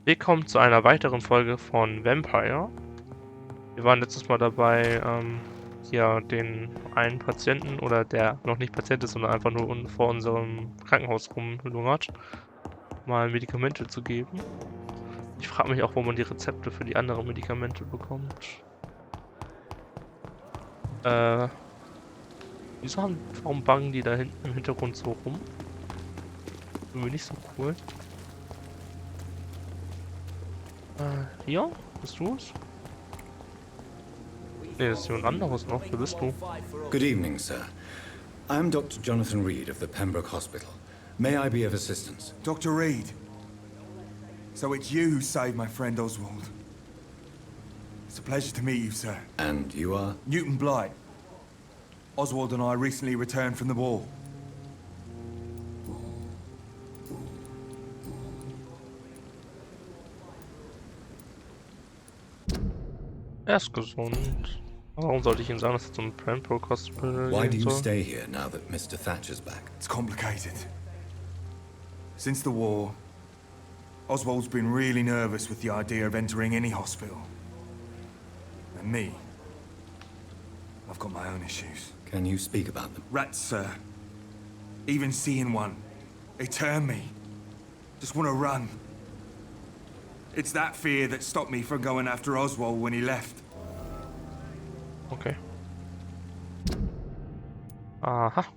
Willkommen zu einer weiteren Folge von Vampyr. Wir waren letztes Mal dabei, hier den einen Patienten, oder der noch nicht Patient ist, sondern einfach nur vor unserem Krankenhaus rumlungert, mal Medikamente zu geben. Ich frage mich auch, wo man die Rezepte für die anderen Medikamente bekommt. Warum bangen die da hinten im Hintergrund so rum? Irgendwie nicht so cool. Hier? Bist du es? Nee, das ist jemand anderes noch. Wer bist du? Good evening, sir. I'm Dr. Jonathan Reed of the Pembroke Hospital. May I be of assistance? Dr. Reed. So it's you who saved my friend Oswald. It's a pleasure to meet you, sir. And you are? Newton Blight. Oswald and I recently returned from the war. Er ist gesund. Warum sollte ich ihm sagen, dass er zum Pembroke Hospital Why do gehen you soll? stay here now that Mr. Thatcher's back? It's complicated. Since the war, Oswald's been really nervous with the idea of entering any hospital. And me, I've got my own issues. Can you speak about them? Rats, sir. Even seeing one, they turn me. Just want to run. It's that fear that stopped me from going after Oswald when he left. Okay. Aha.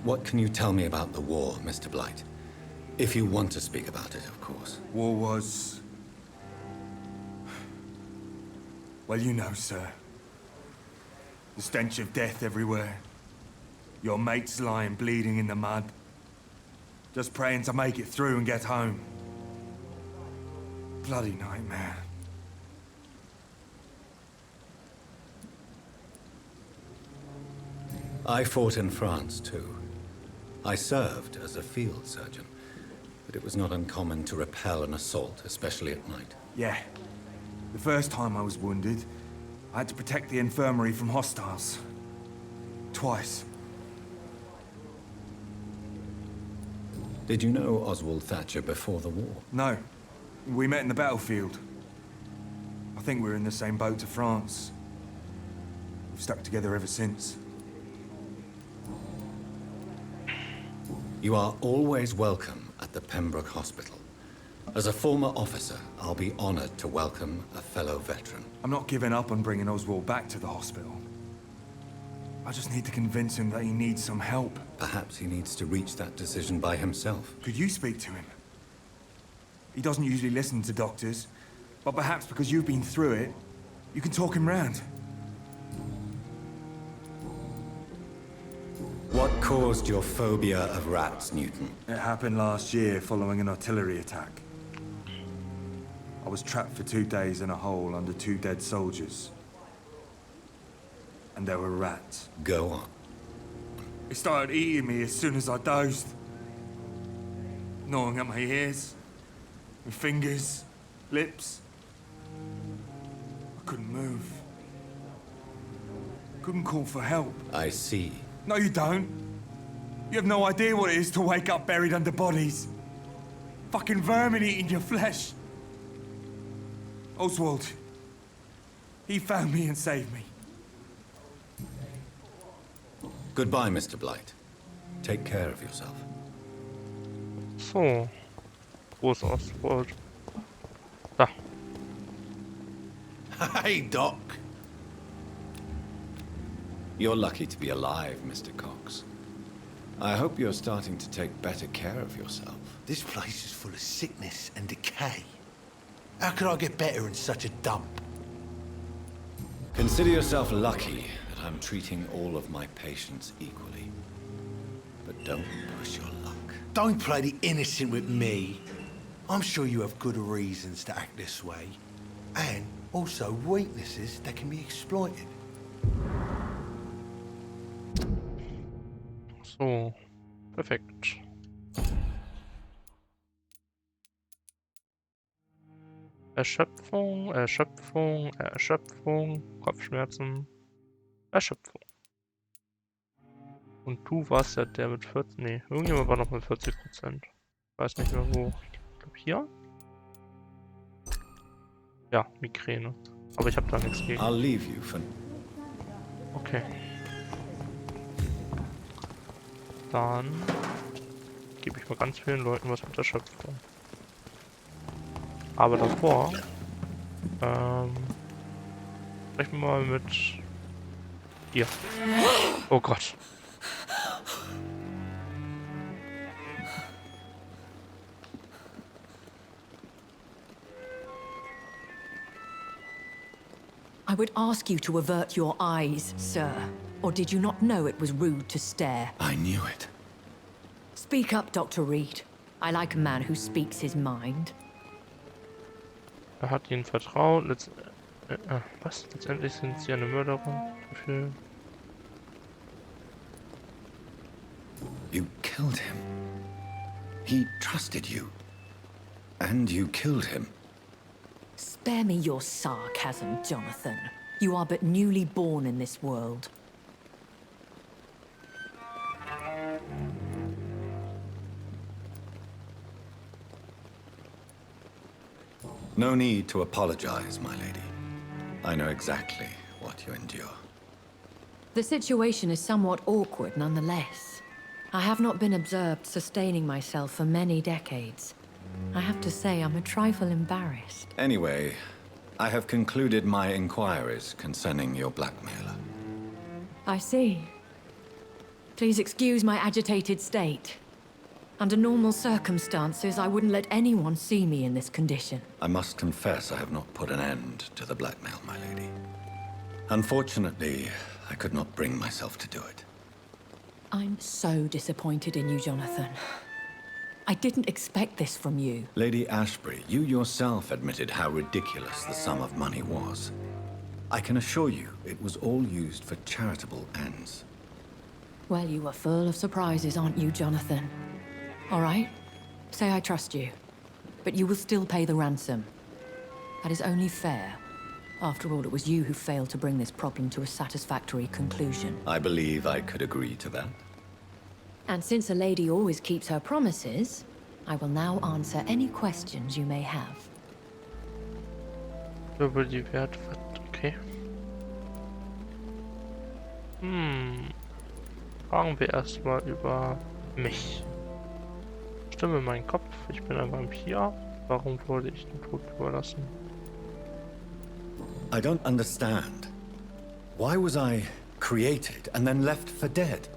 What can you tell me about the war, Mr. Blight? If you want to speak about it, of course. War was... Well, you know, sir. The stench of death everywhere. Your mates lying bleeding in the mud. Just praying to make it through and get home. Bloody nightmare. I fought in France, too. I served as a field surgeon, but it was not uncommon to repel an assault, especially at night. Yeah. The first time I was wounded, I had to protect the infirmary from hostiles. Twice. Did you know Oswald Thatcher before the war? No. We met in the battlefield. I think we were in the same boat to France. We've stuck together ever since. You are always welcome at the Pembroke Hospital. As a former officer, I'll be honored to welcome a fellow veteran. I'm not giving up on bringing Oswald back to the hospital. I just need to convince him that he needs some help. Perhaps he needs to reach that decision by himself. Could you speak to him? He doesn't usually listen to doctors, but perhaps because you've been through it, you can talk him round. What caused your phobia of rats, Newton? It happened last year following an artillery attack. I was trapped for 2 days in a hole under 2 dead soldiers. And there were rats. Go on. They started eating me as soon as I dozed. Gnawing at my ears, my fingers, lips. I couldn't move. Couldn't call for help. I see. No, you don't. You have no idea what it is to wake up buried under bodies. Fucking vermin eating your flesh. Oswald. He found me and saved me. Goodbye, Mr. Blight. Take care of yourself. So. Wo ist Oswald? Da. Hey, Doc. You're lucky to be alive, Mr. Cox. I hope you're starting to take better care of yourself. This place is full of sickness and decay. How could I get better in such a dump? Consider yourself lucky that I'm treating all of my patients equally. But don't push your luck. Don't play the innocent with me. I'm sure you have good reasons to act this way. And also weaknesses that can be exploited. So. Perfekt. Erschöpfung, Erschöpfung, Erschöpfung, Kopfschmerzen, Erschöpfung. Und du warst ja der mit 40. Nee, irgendjemand war noch mit 40%. Weiß nicht mehr wo. Ich glaube hier. Ja, Migräne. Aber ich habe da nichts gegen. I'll leave you for... Okay. Dann gebe ich mal ganz vielen Leuten was mit der Schöpfung. Aber davor sprechen wir mal mit ihr. Oh Gott. I would ask you to avert your eyes, sir. Or did you not know it was rude to stare? I knew it. Speak up, Dr. Reed. I like a man who speaks his mind. Er hat ihnen vertraut. Was? Letztendlich sind sie eine Mörderin. Für... You killed him. He trusted you. And you killed him. Spare me your sarcasm, Jonathan. You are but newly born in this world. No need to apologize, my lady. I know exactly what you endure. The situation is somewhat awkward nonetheless. I have not been observed sustaining myself for many decades. I have to say I'm a trifle embarrassed. Anyway, I have concluded my inquiries concerning your blackmailer. I see. Please excuse my agitated state. Under normal circumstances, I wouldn't let anyone see me in this condition. I must confess I have not put an end to the blackmail, my lady. Unfortunately, I could not bring myself to do it. I'm so disappointed in you, Jonathan. I didn't expect this from you. Lady Ashbury, you yourself admitted how ridiculous the sum of money was. I can assure you it was all used for charitable ends. Well, you are full of surprises, aren't you, Jonathan? All right, say I trust you, but you will still pay the ransom. That is only fair. After all, it was you who failed to bring this problem to a satisfactory conclusion. I believe I could agree to that. And since a lady always keeps her promises, I will now answer any questions you may have. Über die Werte. Okay. Fragen wir erstmal über mich. Stimme in meinen Kopf. Ich bin ein Vampir. Warum wurde ich dem Tod überlassen? I don't understand. Why was I created and then left for dead?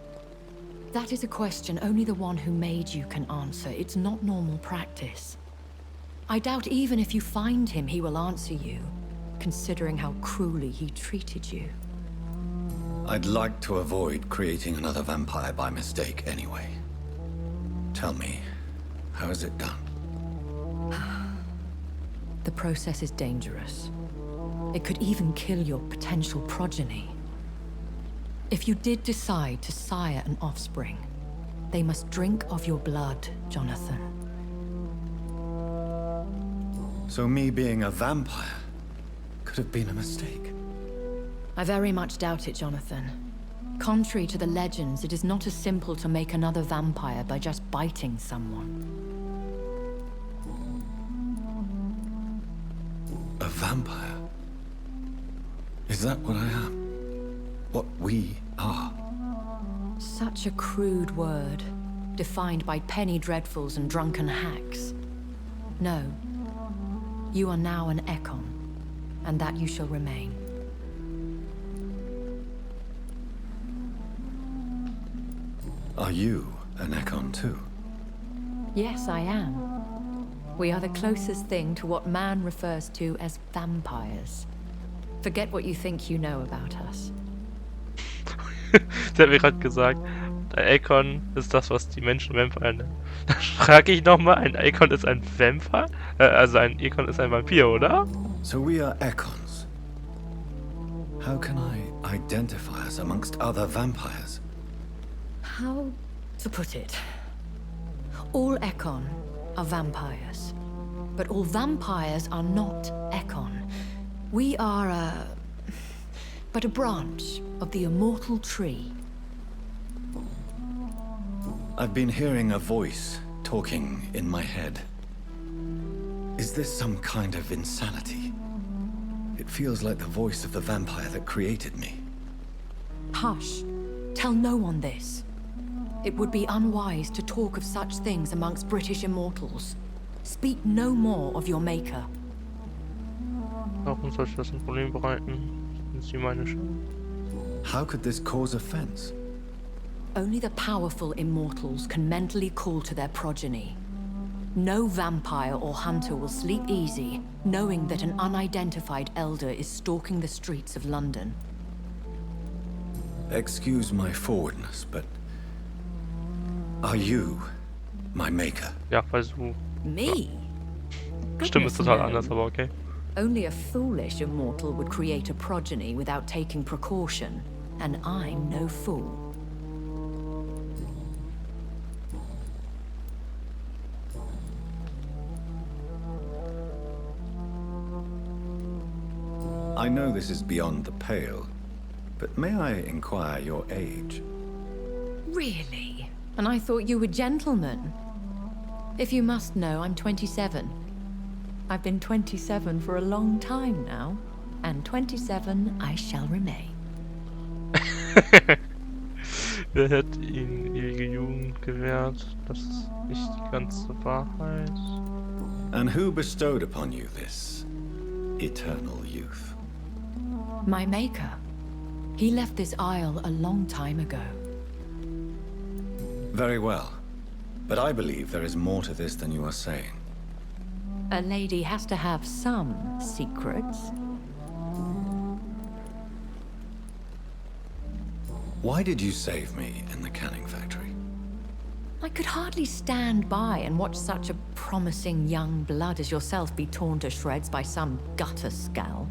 That is a question only the one who made you can answer. It's not normal practice. I doubt even if you find him, he will answer you, considering how cruelly he treated you. I'd like to avoid creating another vampire by mistake anyway. Tell me, how is it done? The process is dangerous. It could even kill your potential progeny. If you did decide to sire an offspring, they must drink of your blood, Jonathan. So me being a vampire could have been a mistake. I very much doubt it, Jonathan. Contrary to the legends, it is not as simple to make another vampire by just biting someone. A vampire? Is that what I am? What we are? Such a crude word, defined by penny dreadfuls and drunken hacks. No. You are now an Ekon, and that you shall remain. Are you an Ekon too? Yes, I am. We are the closest thing to what man refers to as vampires. Forget what you think you know about us. Der hat mir gerade gesagt, ein Icon ist das, was die Menschen Vampire nennen. Da frage ich nochmal, ein Icon ist ein Vampire? Also ein Icon ist ein Vampir, oder? So we are Ekons. How can I identify us amongst other vampires? How to put it? All Ekon are vampires. But all vampires are not Ekon. We are but a branch of the immortal tree. I've been hearing a voice talking in my head. Is this some kind of insanity? It feels like the voice of the vampire that created me. Hush. Tell no one this. It would be unwise to talk of such things amongst British immortals. Speak no more of your maker. Warum sollte das ein Problem bereiten? Sind Sie meine Schuld? How could this cause offense? Only the powerful immortals can mentally call to their progeny. No vampire or hunter will sleep easy, knowing that an unidentified elder is stalking the streets of London. Excuse my forwardness, but are you my maker? Ja, weil du... Me? Stimme Goodness ist total no. anders, aber okay. Only a foolish immortal would create a progeny without taking precaution, and I'm no fool. I know this is beyond the pale, but may I inquire your age? Really? And I thought you were gentlemen. If you must know, I'm 27. I've been 27 for a long time now, and 27 I shall remain. Wer hätte ihnen ewige Jugend gewährt? Das ist nicht die ganze Wahrheit. And who bestowed upon you this eternal youth? My maker. He left this isle a long time ago. Very well, but I believe there is more to this than you are saying. A lady has to have some secrets. Why did you save me in the canning factory? I could hardly stand by and watch such a promising young blood as yourself be torn to shreds by some gutter scowl.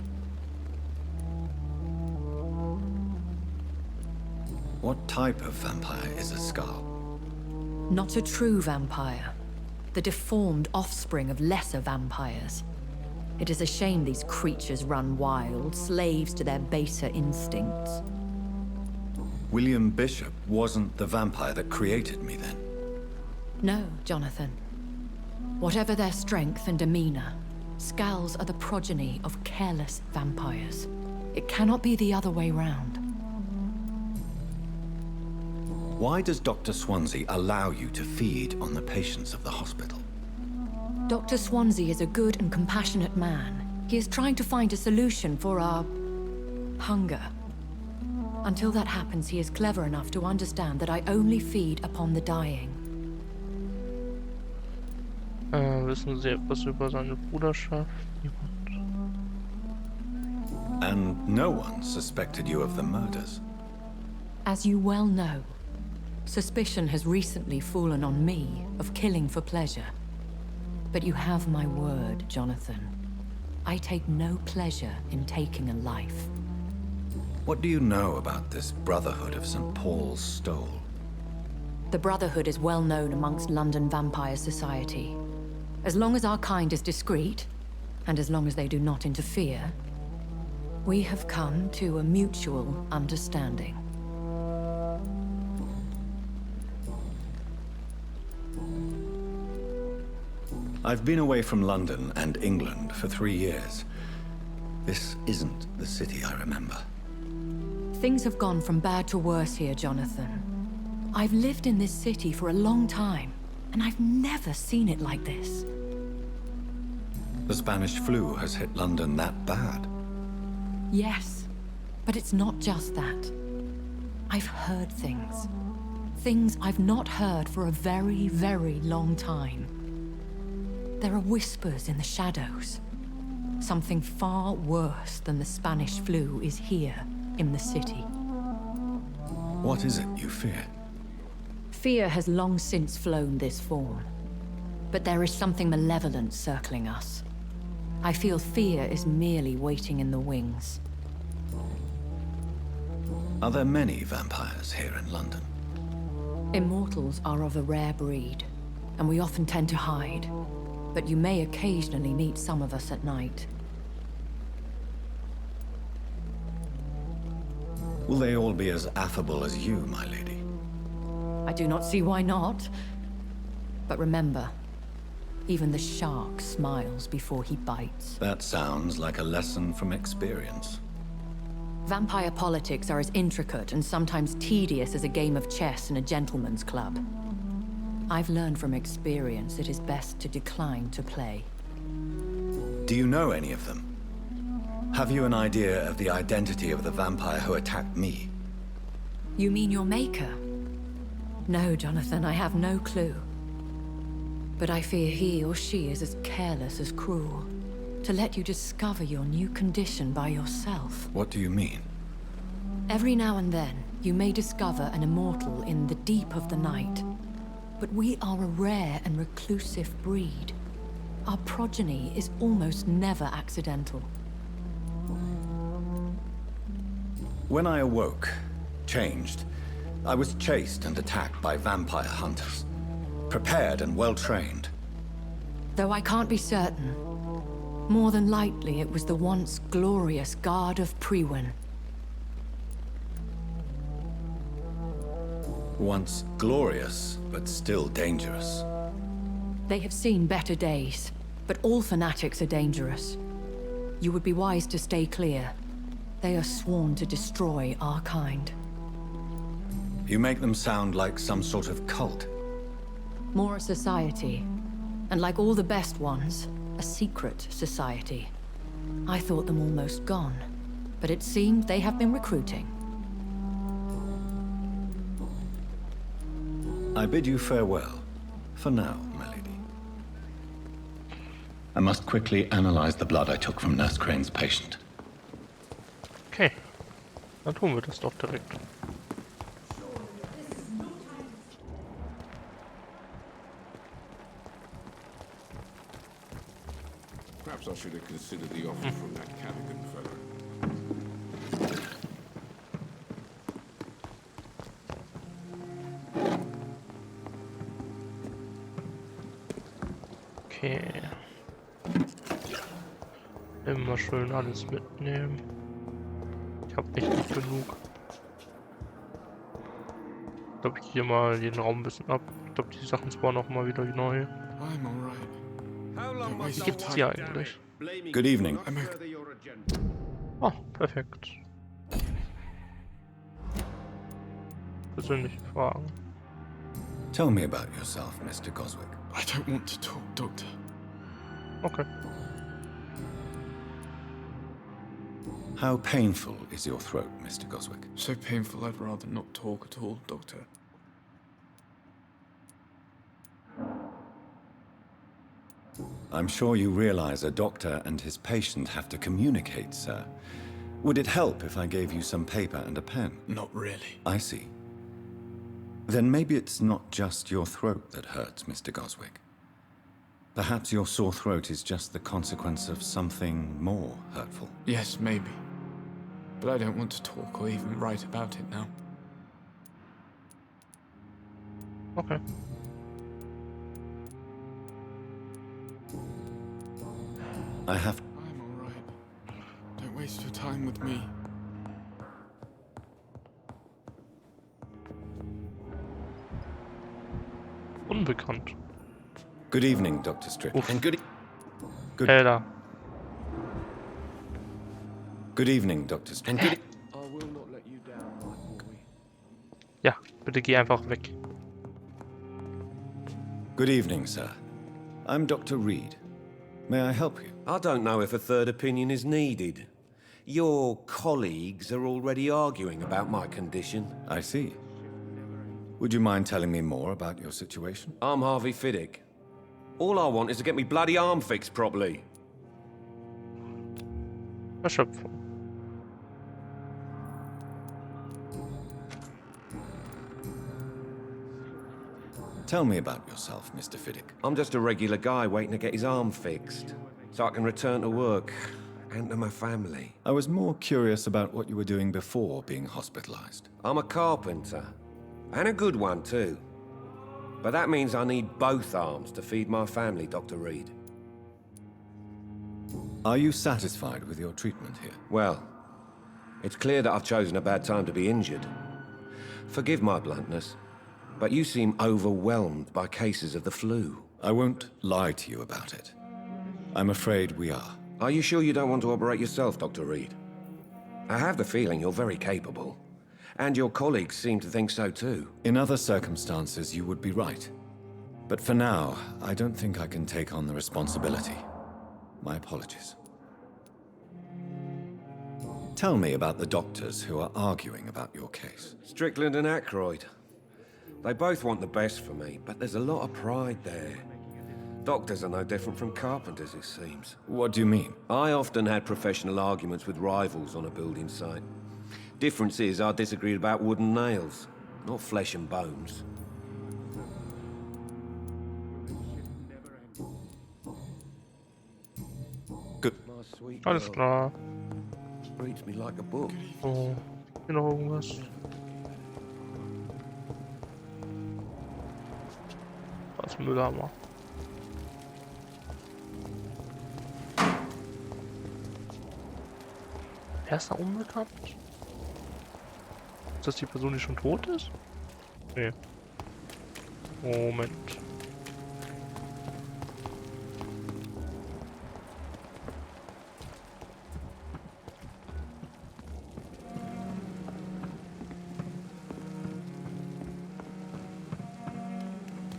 What type of vampire is a skull? Not a true vampire. The deformed offspring of lesser vampires. It is a shame these creatures run wild, slaves to their baser instincts. William Bishop wasn't the vampire that created me then. No, Jonathan. Whatever their strength and demeanor, Skulls are the progeny of careless vampires. It cannot be the other way round. Why does Dr. Swansea allow you to feed on the patients of the hospital? Dr. Swansea is a good and compassionate man. He is trying to find a solution for our hunger. Until that happens, he is clever enough to understand that I only feed upon the dying. Wissen Sie etwas über seine Bruderschaft? Niemand. And no one suspected you of the murders? As you well know, suspicion has recently fallen on me of killing for pleasure. But you have my word, Jonathan. I take no pleasure in taking a life. What do you know about this Brotherhood of St. Paul's Stole? The Brotherhood is well known amongst London vampire society. As long as our kind is discreet, and as long as they do not interfere, we have come to a mutual understanding. I've been away from London and England for 3 years. This isn't the city I remember. Things have gone from bad to worse here, Jonathan. I've lived in this city for a long time, and I've never seen it like this. The Spanish flu has hit London that bad. Yes, but it's not just that. I've heard things. Things I've not heard for a very, very long time. There are whispers in the shadows. Something far worse than the Spanish flu is here in the city. What is it you fear? Fear has long since flown this form. But there is something malevolent circling us. I feel fear is merely waiting in the wings. Are there many vampires here in London? Immortals are of a rare breed, and we often tend to hide. But you may occasionally meet some of us at night. Will they all be as affable as you, my lady? I do not see why not. But remember, even the shark smiles before he bites. That sounds like a lesson from experience. Vampire politics are as intricate and sometimes tedious as a game of chess in a gentleman's club. I've learned from experience it is best to decline to play. Do you know any of them? Have you an idea of the identity of the vampire who attacked me? You mean your maker? No, Jonathan, I have no clue. But I fear he or she is as careless as cruel. To let you discover your new condition by yourself. What do you mean? Every now and then, you may discover an immortal in the deep of the night. But we are a rare and reclusive breed. Our progeny is almost never accidental. When I awoke, changed, I was chased and attacked by vampire hunters. Prepared and well-trained. Though I can't be certain, more than likely it was the once glorious Guard of Priwen. Once glorious, but still dangerous. They have seen better days, but all fanatics are dangerous. You would be wise to stay clear. They are sworn to destroy our kind. You make them sound like some sort of cult. More a society, and like all the best ones, a secret society. I thought them almost gone, but it seemed they have been recruiting. I bid you farewell, for now, my lady. I must quickly analyze the blood I took from Nurse Crane's patient. Okay, dann tun wir das doch direkt. Perhaps I should have considered the offer from that Cadigan fellow. Okay. Immer schön alles mitnehmen. Ich habe echt nicht genug. Ich glaube, ich gehe mal jeden Raum ein bisschen ab. Ich glaube, die Sachen spawnen auch mal wieder neu. I'm all right. Was gibt's hier eigentlich? Good evening. Ah, perfekt. Persönliche Fragen. Tell me about yourself, Mr. Goswick. I don't want to talk, Doctor. Okay. How painful is your throat, Mr. Goswick? So painful I'd rather not talk at all, Doctor. I'm sure you realize a doctor and his patient have to communicate, sir. Would it help if I gave you some paper and a pen? Not really. I see. Then maybe it's not just your throat that hurts, Mr. Goswick. Perhaps your sore throat is just the consequence of something more hurtful. Yes, maybe. But I don't want to talk or even write about it now. Okay. I have... I'm all right. Don't waste your time with me. Unbekannt. Good evening, Dr. Strickland. Uff. And good Da. evening, Dr. Strickland. I will not let you down, my boy. Ja, bitte geh einfach weg. Good evening, sir. I'm Dr. Reed. May I help you? I don't know if a third opinion is needed. Your colleagues are already arguing about my condition. I see. Would you mind telling me more about your situation? I'm Harvey Fiddick. All I want is to get me bloody arm fixed properly. Erschöpfung. Tell me about yourself, Mr. Fiddick. I'm just a regular guy waiting to get his arm fixed, so I can return to work and to my family. I was more curious about what you were doing before being hospitalized. I'm a carpenter, and a good one too. But that means I need both arms to feed my family, Dr. Reed. Are you satisfied with your treatment here? Well, it's clear that I've chosen a bad time to be injured. Forgive my bluntness, But you seem overwhelmed by cases of the flu. I won't lie to you about it. I'm afraid we are. Are you sure you don't want to operate yourself, Dr. Reed? I have the feeling you're very capable. And your colleagues seem to think so too. In other circumstances, you would be right. But for now, I don't think I can take on the responsibility. My apologies. Tell me about the doctors who are arguing about your case. Strickland and Aykroyd. They both want the best for me, but there's a lot of pride there. Doctors are no different from carpenters, it seems. What do you mean? I often had professional arguments with rivals on a building site. Difference is, I disagreed about wooden nails, not flesh and bones. Good. My sweet Alles girl klar. reads me like a book. So, hier noch irgendwas. Da ist ein Mülleimer. Wer ist da unbekannt? Ist das die Person, die schon tot ist? Nee. Moment.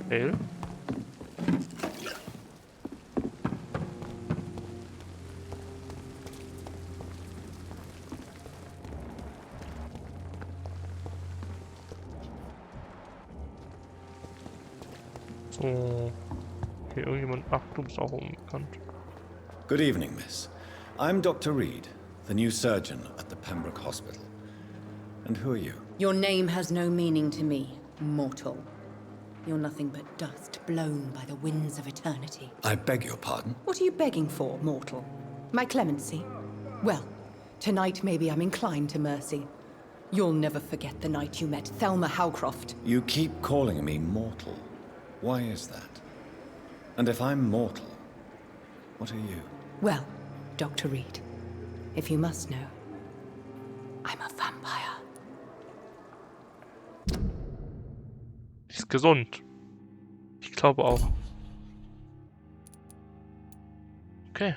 Hell? So. Okay, irgendjemand. Ach, du bist auch unbekannt. Good evening, miss. I'm Dr. Reed, the new surgeon at the Pembroke Hospital. And who are you? Your name has no meaning to me, mortal. You're nothing but dust blown by the winds of eternity. I beg your pardon? What are you begging for, mortal? My clemency? Well, tonight maybe I'm inclined to mercy. You'll never forget the night you met Thelma Howcroft. You keep calling me mortal. Why is that? And if I'm mortal, what are you? Well, Dr. Reed, if you must know, I'm a vampire. Die ist gesund. Ich glaube auch. Okay.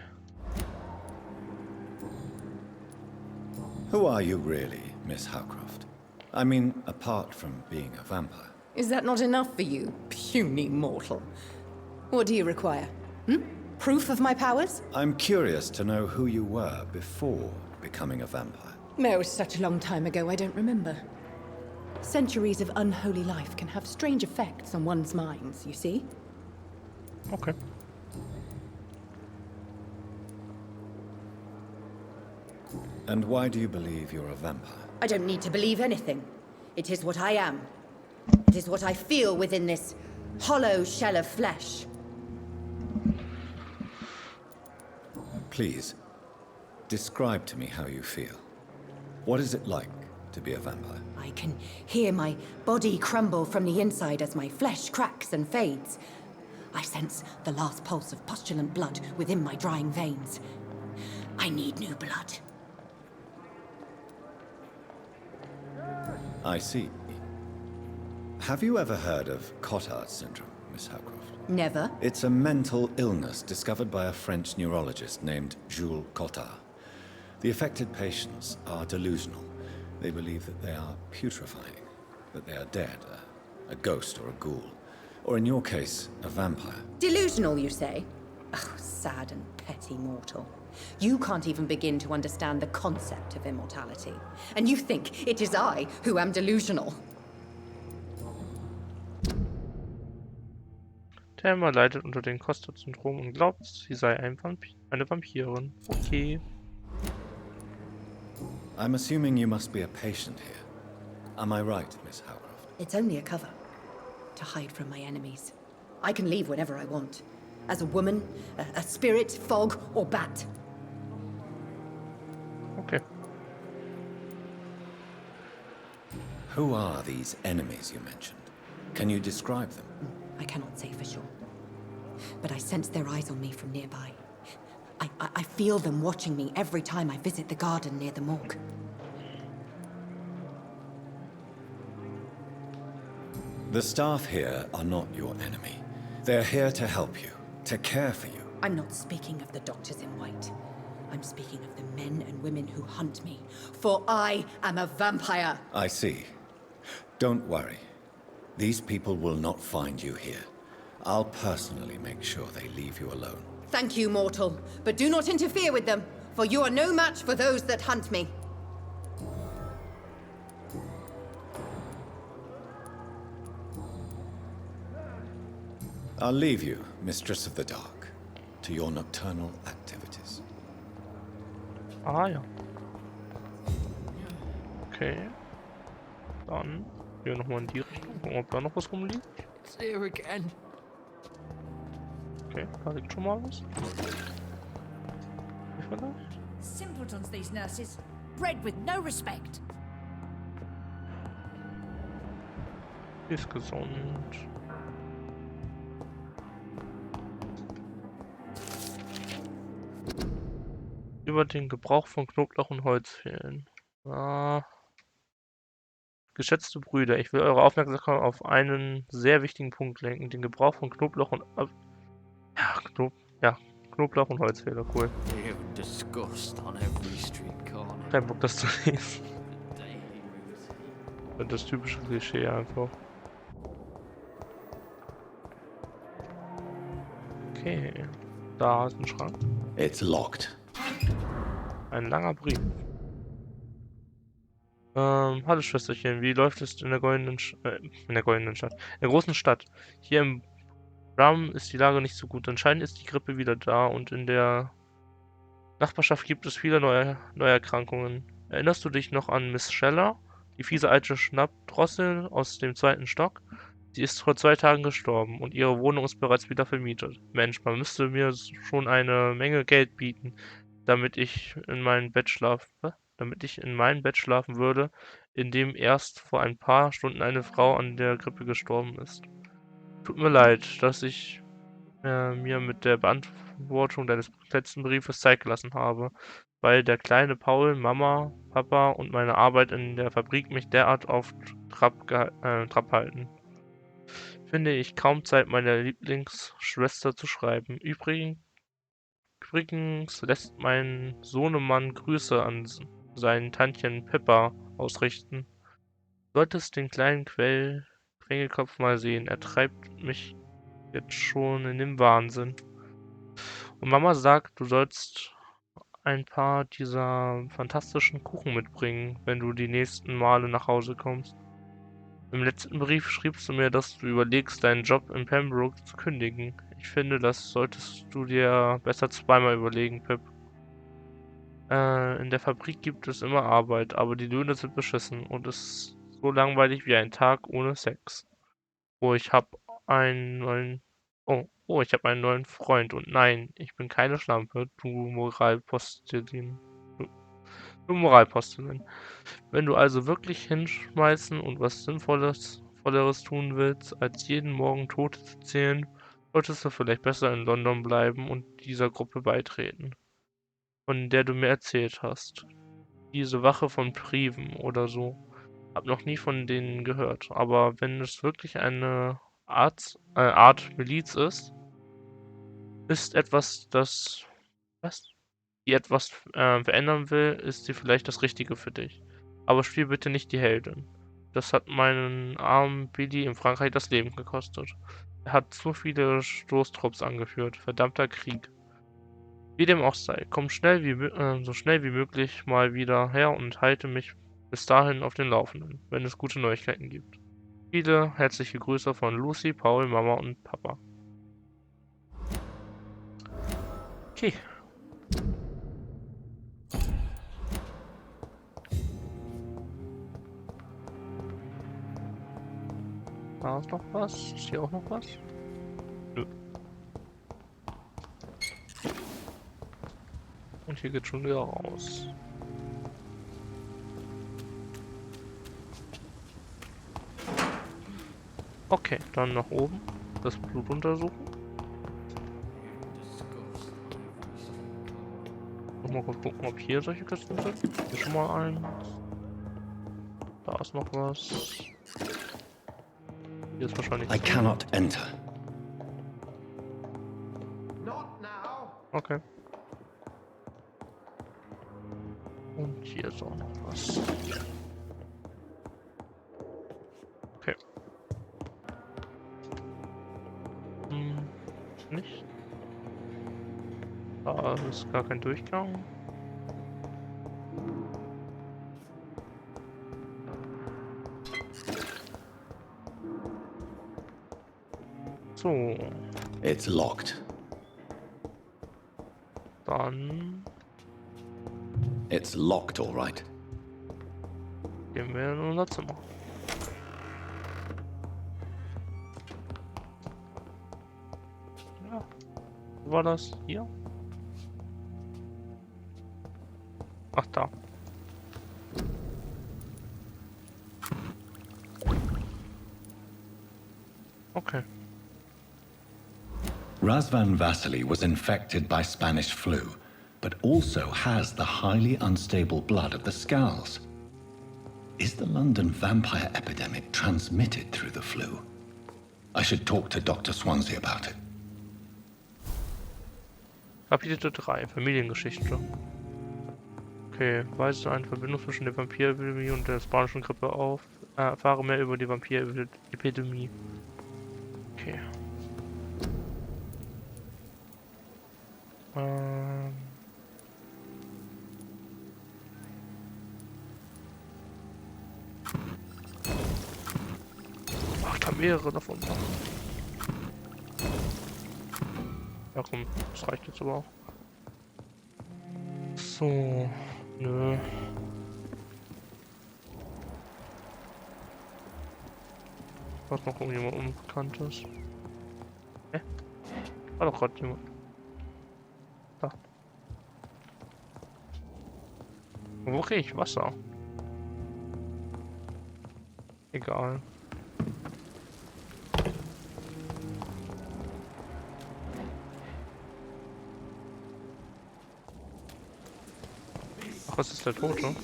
Who are you really, Miss Howcroft? I mean, apart from being a vampire. Is that not enough for you, puny mortal? What do you require? Proof of my powers? I'm curious to know who you were before becoming a vampire. It was such a long time ago, I don't remember. Centuries of unholy life can have strange effects on one's minds, you see? Okay. And why do you believe you're a vampire? I don't need to believe anything. It is what I am. It is what I feel within this hollow shell of flesh. Please, describe to me how you feel. What is it like to be a vampire? I can hear my body crumble from the inside as my flesh cracks and fades. I sense the last pulse of pustulant blood within my drying veins. I need new blood. I see. Have you ever heard of Cotard syndrome, Miss Howcroft? Never. It's a mental illness discovered by a French neurologist named Jules Cotard. The affected patients are delusional. They believe that they are putrefying, that they are dead, a ghost or a ghoul. Or in your case, a vampire. Delusional, you say? Oh, sad and petty mortal. You can't even begin to understand the concept of immortality. And you think it is I who am delusional. Thelma leidet unter dem Cotard-Syndrom und glaubt, sie sei eine Vampirin. Okay. I'm assuming you must be a patient here. Am I right, Miss Howcroft? It's only a cover. To hide from my enemies. I can leave whenever I want. As a woman, a spirit, fog, or bat. Okay. Who are these enemies you mentioned? Can you describe them? I cannot say for sure. But I sense their eyes on me from nearby. I feel them watching me every time I visit the garden near the morgue. The staff here are not your enemy. They're here to help you, to care for you. I'm not speaking of the doctors in white. I'm speaking of the men and women who hunt me, for I am a vampire. I see. Don't worry. These people will not find you here. I'll personally make sure they leave you alone. Thank you, mortal, but do not interfere with them, for you are no match for those that hunt me. I'll leave you, Mistress of the Dark, to your nocturnal activities. Ah ja. Okay. Dann hier nochmal in die Richtung. Gucken, ob da noch was rumliegt. It's here again. Okay, da liegt schon mal was. Hier vielleicht? Simpletons, these nurses. Bred with no respect. Ist gesund. Über den Gebrauch von Knoblauch und Holz fehlen. Geschätzte Brüder, ich will eure Aufmerksamkeit auf einen sehr wichtigen Punkt lenken. Den Gebrauch von Knoblauch und Knoblauch und Holzfäller, cool. Real disgust on every street corner. Kein Bock, das zu lesen. Das typische Klischee einfach. Okay, da ist ein Schrank. It's locked. Ein langer Brief. Hallo Schwesterchen, wie läuft es in der Stadt? In der großen Stadt. Hier im Ram ist die Lage nicht so gut. Anscheinend ist die Grippe wieder da und in der Nachbarschaft gibt es viele neue Erkrankungen. Erinnerst du dich noch an Miss Scheller? Die fiese alte Schnappdrossel aus dem 2. Stock? Sie ist vor 2 Tagen gestorben und ihre Wohnung ist bereits wieder vermietet. Mensch, man müsste mir schon eine Menge Geld bieten, damit ich in mein Bett schlafen würde, in dem erst vor ein paar Stunden eine Frau an der Grippe gestorben ist. Tut mir leid, dass ich mir mit der Beantwortung deines letzten Briefes Zeit gelassen habe, weil der kleine Paul, Mama, Papa und meine Arbeit in der Fabrik mich derart auf Trab halten. Finde ich kaum Zeit, meiner Lieblingsschwester zu schreiben. Übrigens lässt mein Sohnemann Grüße an sein Tantchen Pippa ausrichten. Solltest den kleinen Quengelkopf mal sehen, er treibt mich jetzt schon in den Wahnsinn. Und Mama sagt, du sollst ein paar dieser fantastischen Kuchen mitbringen, wenn du die nächsten Male nach Hause kommst. Im letzten Brief schriebst du mir, dass du überlegst, deinen Job in Pembroke zu kündigen. Ich finde, das solltest du dir besser zweimal überlegen, Pip. In der Fabrik gibt es immer Arbeit, aber die Löhne sind beschissen und es ist so langweilig wie ein Tag ohne Sex. Ich habe einen neuen Freund und nein, ich bin keine Schlampe, du Moralpostilin. Wenn du also wirklich hinschmeißen und was Volleres tun willst, als jeden Morgen Tote zu zählen, solltest du vielleicht besser in London bleiben und dieser Gruppe beitreten, von der du mir erzählt hast. Diese Wache von Priven oder so. Hab noch nie von denen gehört, aber wenn es wirklich eine Art Miliz ist etwas, die etwas verändern will, ist sie vielleicht das Richtige für dich. Aber spiel bitte nicht die Heldin. Das hat meinen armen Billy in Frankreich das Leben gekostet. Er hat so viele Stoßtrupps angeführt. Verdammter Krieg. Wie dem auch sei, komm so schnell wie möglich mal wieder her und halte mich bis dahin auf den Laufenden, wenn es gute Neuigkeiten gibt. Viele herzliche Grüße von Lucy, Paul, Mama und Papa. Okay. Da ist noch was. Ist hier auch noch was? Nö. Und hier geht schon wieder raus. Okay, dann nach oben. Das Blut untersuchen. Nochmal kurz gucken, ob hier solche Kisten sind. Hier schon mal eins. Da ist noch was. Hier ist wahrscheinlich. I cannot enter. Okay. Und hier ist auch noch was. Okay. Nicht. Da ist gar kein Durchgang. So. It's locked. Dann It's locked, all right. gehen wir in unser Zimmer. Ja. Wo war das? Hier? Ach, da. Okay. Razvan Vasily was infected by Spanish flu, but also has the highly unstable blood of the Scowls. Is the London vampire epidemic transmitted through the flu? I should talk to Dr. Swansea about it. Kapitel 3, Familiengeschichte. Okay, weise eine Verbindung zwischen der Vampirepidemie und der spanischen Grippe auf. Erfahre mehr über die Vampirepidemie. Okay. Ach, da mehrere davon. Ja komm, das reicht jetzt aber auch. So, nö. Was noch irgendjemand Unbekanntes? Hä? War doch gerade jemand. Da. Wo kriege ich Wasser? Egal. Ach, was ist der Tote?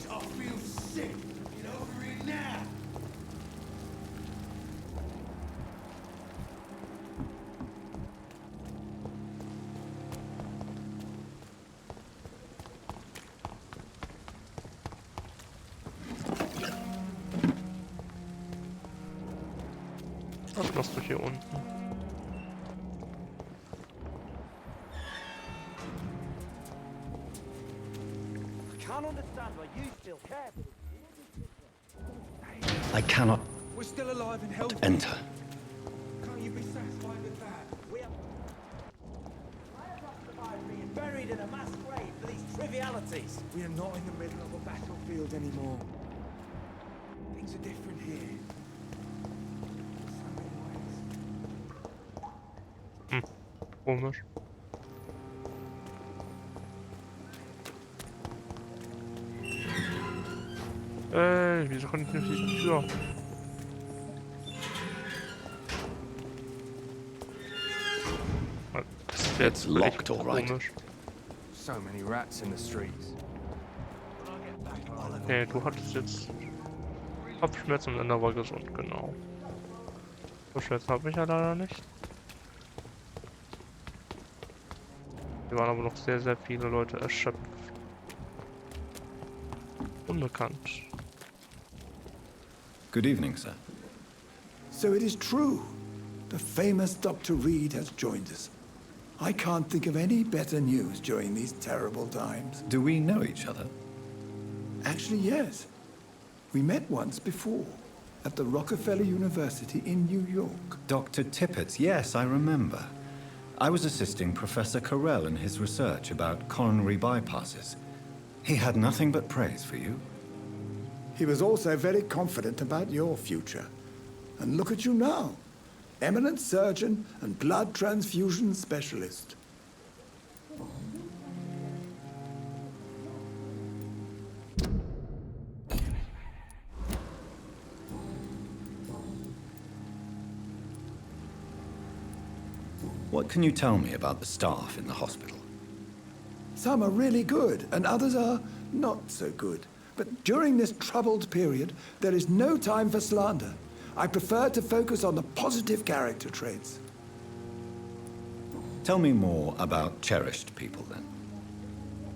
Was machst du hier unten? I cannot We're still alive and healthy. enter. Can't you be satisfied with that? Being buried in a mass grave for these trivialities. We are not in the middle of a battlefield anymore. Things are different here. In so many ways. Komisch. Wieso kann ich nicht diese Tür? Das ist jetzt It's locked, all right. komisch. So many rats in the streets. Okay, du hattest jetzt Kopfschmerzen und Ende war gesund, genau. Kopfschmerzen habe ich ja leider nicht. Hier waren aber noch sehr, sehr viele Leute erschöpft. Unbekannt. Good evening, sir. So it is true. The famous Dr. Reed has joined us. I can't think of any better news during these terrible times. Do we know each other? Actually, yes. We met once before, at the Rockefeller University in New York. Dr. Tippett, yes, I remember. I was assisting Professor Carell in his research about coronary bypasses. He had nothing but praise for you. He was also very confident about your future. And look at you now. Eminent surgeon and blood transfusion specialist. What can you tell me about the staff in the hospital? Some are really good, and others are not so good. But during this troubled period, there is no time for slander. I prefer to focus on the positive character traits. Tell me more about cherished people, then.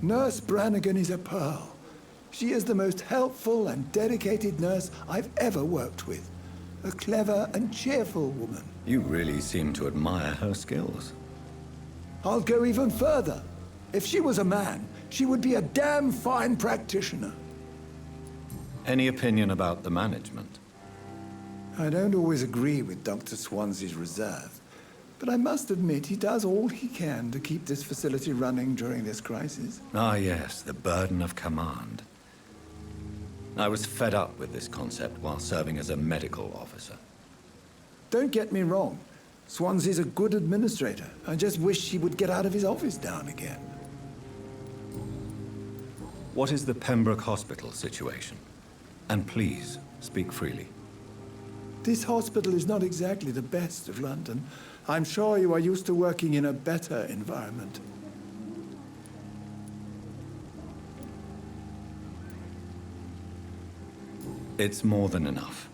Nurse Brannigan is a pearl. She is the most helpful and dedicated nurse I've ever worked with. A clever and cheerful woman. You really seem to admire her skills. I'll go even further. If she was a man, she would be a damn fine practitioner. Any opinion about the management? I don't always agree with Dr. Swansea's reserve, but I must admit he does all he can to keep this facility running during this crisis. Ah, yes, the burden of command. I was fed up with this concept while serving as a medical officer. Don't get me wrong. Swansea's a good administrator. I just wish he would get out of his office now and again. What is the Pembroke Hospital situation? And please, speak freely. This hospital is not exactly the best of London. I'm sure you are used to working in a better environment. It's more than enough.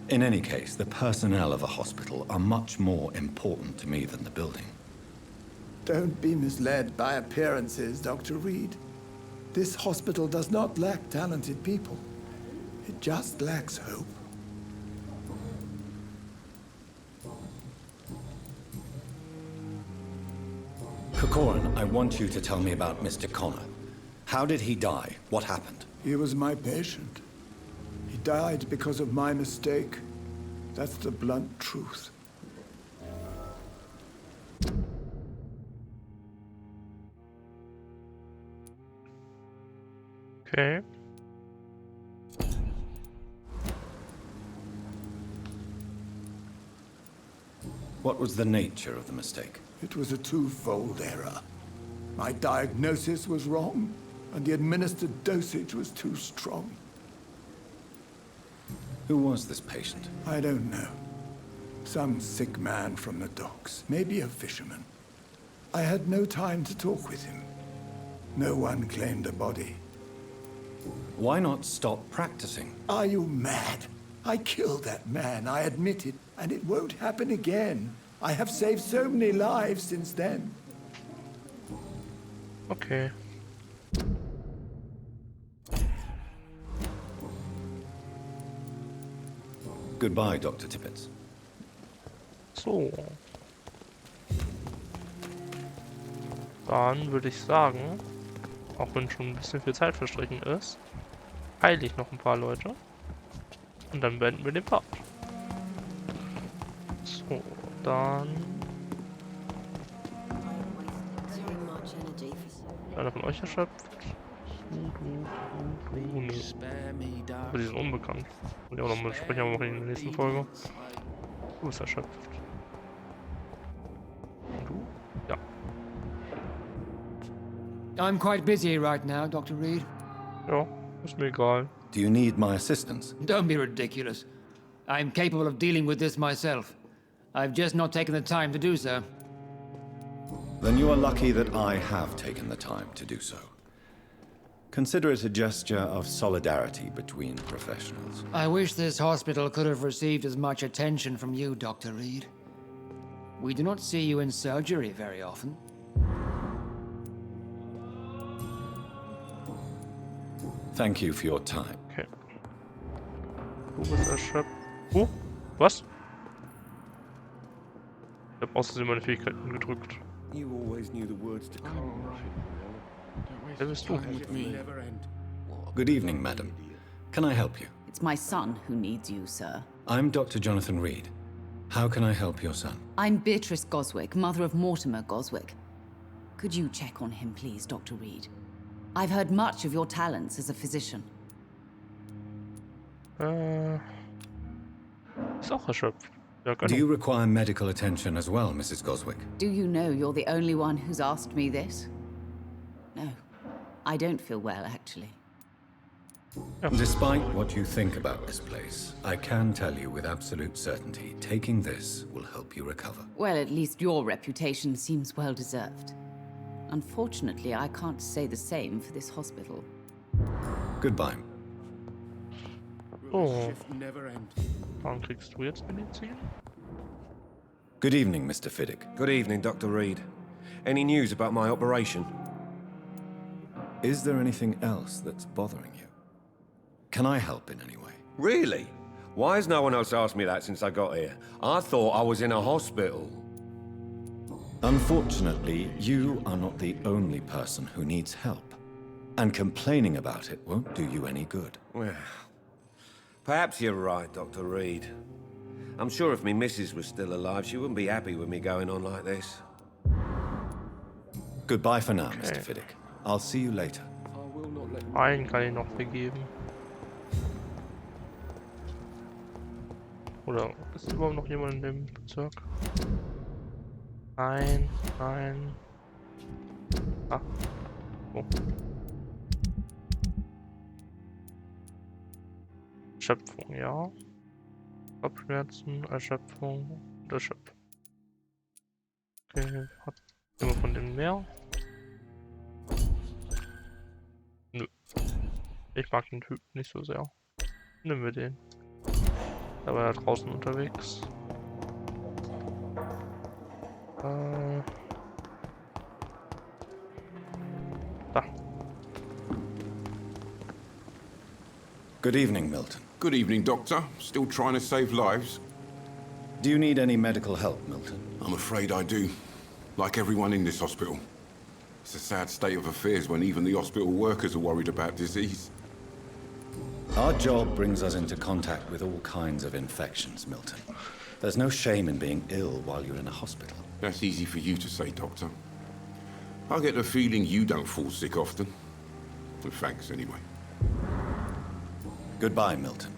In any case, the personnel of a hospital are much more important to me than the building. Don't be misled by appearances, Dr. Reed. This hospital does not lack talented people. It just lacks hope. Corcoran, I want you to tell me about Mr. Connor. How did he die? What happened? He was my patient. He died because of my mistake. That's the blunt truth. Okay. What was the nature of the mistake? It was a twofold error. My diagnosis was wrong, and the administered dosage was too strong. Who was this patient? I don't know. Some sick man from the docks, maybe a fisherman. I had no time to talk with him. No one claimed a body. Why not stop practicing? Are you mad? I killed that man, I admit it, and it won't happen again. I have saved so many lives since then. Okay. Goodbye, Dr. Tippett. So. Dann würde ich sagen, auch wenn schon ein bisschen viel Zeit verstrichen ist, heile ich noch ein paar Leute. Und dann beenden wir den Part. So, dann... Einer von euch erschöpft. Nö. Aber die sind unbekannt. Und die auch noch sprechen wir noch in der nächsten Folge. Du bist erschöpft. Und du? Ja. I'm quite busy right now, Dr. Reed. Ja, ist mir egal. Do you need my assistance? Don't be ridiculous. I'm capable of dealing with this myself. I've just not taken the time to do so. Then you are lucky that I have taken the time to do so. Consider it a gesture of solidarity between professionals. I wish this hospital could have received as much attention from you, Dr. Reed. We do not see you in surgery very often. Thank you for your time. Okay. Du bist erschöpft. Was? Ich hab aus Versehen meine Fähigkeiten gedrückt. You always knew the words to come. Wer bist du? Good evening, madam. Can I help you? It's my son who needs you, sir. I'm Dr. Jonathan Reed. How can I help your son? I'm Beatrice Goswick, mother of Mortimer Goswick. Could you check on him, please, Dr. Reed? I've heard much of your talents as a physician. Ist auch erschöpft. Ja, Do you require medical attention as well, Mrs. Goswick? Do you know you're the only one who's asked me this? No, I don't feel well, actually. Despite what you think about this place, I can tell you with absolute certainty, taking this will help you recover. Well, at least your reputation seems well deserved. Unfortunately, I can't say the same for this hospital. Goodbye. Oh. Shift never end. Dann kriegst du jetzt Medizin. Good evening, Mr. Fiddick. Good evening, Dr. Reed. Any news about my operation? Is there anything else that's bothering you? Can I help in any way? Really? Why has no one else asked me that since I got here? I thought I was in a hospital. Unfortunately, you are not the only person who needs help. And complaining about it won't do you any good. Well, perhaps you're right, Dr. Reed. I'm sure if me missus was still alive, she wouldn't be happy with me going on like this. Goodbye for now, Mr. Fiddick. I'll see you later. Einen kann ich noch vergeben. Oder ist überhaupt noch jemand in dem Bezirk? Nein, nein. Ah. Oh. Erschöpfung, ja. Kopfschmerzen, Erschöpfung und Erschöpfung. Okay, hat jemand von denen mehr? Nö. Ich mag den Typ nicht so sehr. Nehmen wir den. Da war er draußen unterwegs. Da. Good evening, Milton. Good evening, Doctor. Still trying to save lives? Do you need any medical help, Milton? I'm afraid I do. Like everyone in this hospital. It's a sad state of affairs when even the hospital workers are worried about disease. Our job brings us into contact with all kinds of infections, Milton. There's no shame in being ill while you're in a hospital. That's easy for you to say, Doctor. I get the feeling you don't fall sick often. Well, thanks, anyway. Goodbye, Milton.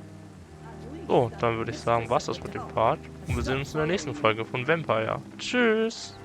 So, dann würde ich sagen, war's das mit dem Part. Und wir sehen uns in der nächsten Folge von Vampyr. Tschüss!